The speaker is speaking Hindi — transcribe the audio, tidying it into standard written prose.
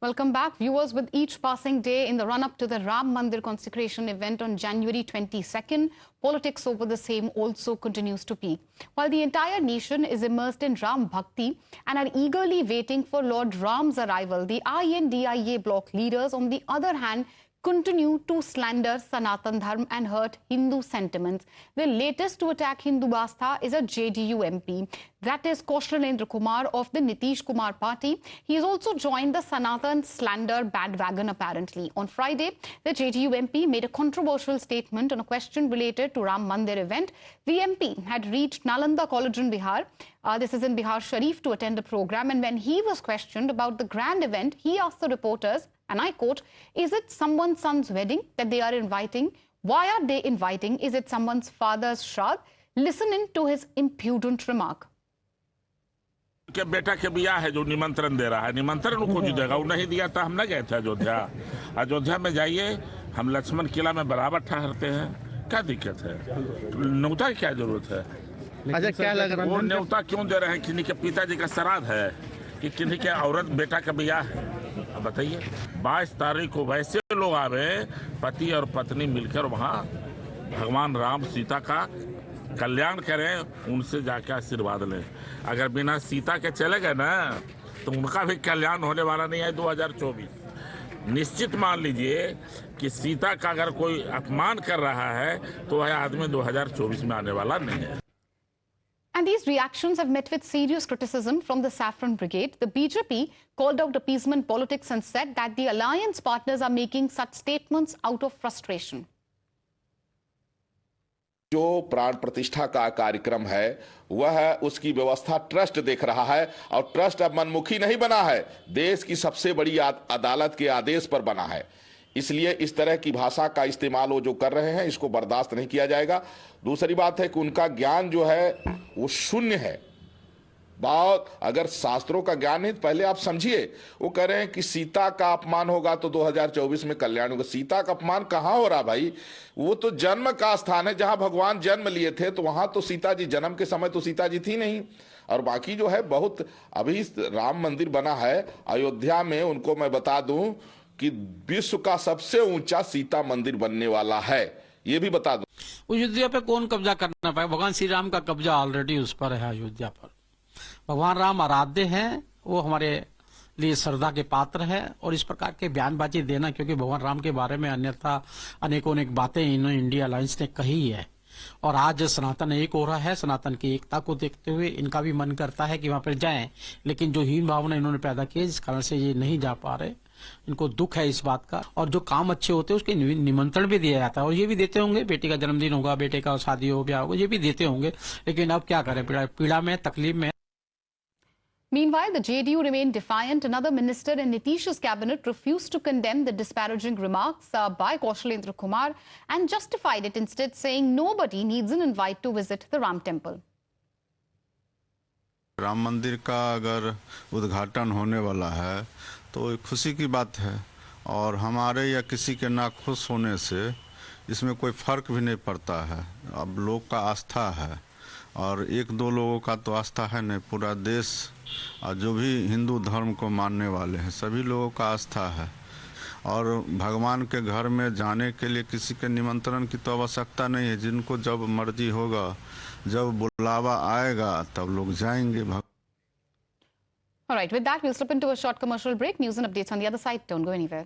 Welcome back, viewers. With each passing day in the run-up to the Ram Mandir consecration event on January 22nd, politics over the same also continues to peak. While the entire nation is immersed in Ram Bhakti and are eagerly waiting for Lord Ram's arrival, the INDIA bloc leaders, on the other hand, continue to slander Sanatan Dharma and hurt Hindu sentiments. The latest to attack Hindu Bastha is a JDU MP. That is Kaushalendra Kumar of the Nitish Kumar party. He has also joined the Sanatan slander bandwagon apparently. On Friday, the JDU MP made a controversial statement on a question related to Ram Mandir event. The MP had reached Nalanda College in Bihar. This is in Bihar Sharif, to attend a program. And when he was questioned about the grand event, he asked the reporters, and I quote, "Is it someone's son's wedding that they are inviting? Why are they inviting? Is it someone's father's shraddh?" Listen in to his impudent remark. के बेटा के बियाह है जो निमंत्रण दे रहा है, निमंत्रण उनको जो देगा, वो नहीं दिया तो हम न गए थे अयोध्या। अयोध्या में जाइए, हम लक्ष्मण किला में बराबर ठहरते हैं, क्या दिक्कत है? न्योता की क्या जरूरत है? अच्छा, क्या लग रहा है वो न्योता क्यों दे रहे हैं? किन्हीं के पिताजी का श्राद्ध है कि किन्हीं के औरत बेटा का बियाह है? अब बताइए। 22 तारीख को वैसे लोग आवे, पति और पत्नी मिलकर वहाँ भगवान राम सीता का कल्याण करें, उनसे जाके आशीर्वाद लें। अगर बिना सीता के चले गए ना, तो उनका भी कल्याण होने वाला नहीं है 2024। निश्चित मान लीजिए कि सीता का अगर कोई अपमान कर रहा है तो वह आदमी 2024 में आने वाला नहीं है। And these reactions have met with serious criticism from the Saffron Brigade. The BJP called out appeasement politics and said that the alliance partners are making such statements out of frustration. जो प्राण प्रतिष्ठा का कार्यक्रम है वह उसकी व्यवस्था ट्रस्ट देख रहा है, और ट्रस्ट अब मनमुखी नहीं बना है, देश की सबसे बड़ी अदालत के आदेश पर बना है। इसलिए इस तरह की भाषा का इस्तेमाल वो जो कर रहे हैं, इसको बर्दाश्त नहीं किया जाएगा। दूसरी बात है कि उनका ज्ञान जो है वो शून्य है। बहुत अगर शास्त्रों का ज्ञान नहीं, पहले आप समझिए, वो कह रहे हैं कि सीता का अपमान होगा तो 2024 में कल्याण होगा। सीता का अपमान कहाँ हो रहा भाई? वो तो जन्म का स्थान है, जहां भगवान जन्म लिए थे, तो वहां तो सीता जी, जन्म के समय तो सीता जी थी नहीं। और बाकी जो है बहुत, अभी राम मंदिर बना है अयोध्या में, उनको मैं बता दूं कि विश्व का सबसे ऊंचा सीता मंदिर बनने वाला है, ये भी बता दूं। अयोध्या पे कौन कब्जा करना पाए? भगवान श्री राम का कब्जा ऑलरेडी उस पर है, अयोध्या पर। भगवान राम आराध्य हैं, वो हमारे लिए श्रद्धा के पात्र है। और इस प्रकार के बयानबाजी देना, क्योंकि भगवान राम के बारे में अन्यथा अनेकों अनेक बातें इंडिया अलायंस ने कही है, और आज सनातन एक हो रहा है, सनातन की एकता को देखते हुए इनका भी मन करता है कि वहां पर जाएं, लेकिन जो हीन भावना इन्होंने पैदा की, जिस कारण से ये नहीं जा पा रहे, इनको दुख है इस बात का। और जो काम अच्छे होते हैं उसके निमंत्रण भी दिया जाता है, और ये भी देते होंगे, बेटे का जन्मदिन होगा, बेटे का शादी हो, ब्याह होगा, ये भी देते होंगे, लेकिन अब क्या करें, पीड़ा में, तकलीफ में। Meanwhile, the JDU remained defiant. Another minister in Nitish's cabinet refused to condemn the disparaging remarks by Kaushalendra Kumar and justified it, instead saying nobody needs an invite to visit the Ram temple. Ram मंदिर का अगर उद्घाटन होने वाला है तो खुशी की बात है, और हमारे या किसी के ना खुश होने से इसमें कोई फर्क भी नहीं पड़ता है। अब लोग का आस्था है, और एक दो लोगों का तो आस्था है नहीं, पूरा देश और जो भी हिंदू धर्म को मानने वाले हैं सभी लोगों का आस्था है। और भगवान के घर में जाने के लिए किसी के निमंत्रण की तो आवश्यकता नहीं है, जिनको जब मर्जी होगा, जब बुलावा आएगा तब लोग जाएंगे। All right, with that, we'll slip into a short commercial break. News and updates on the other side. Don't go anywhere.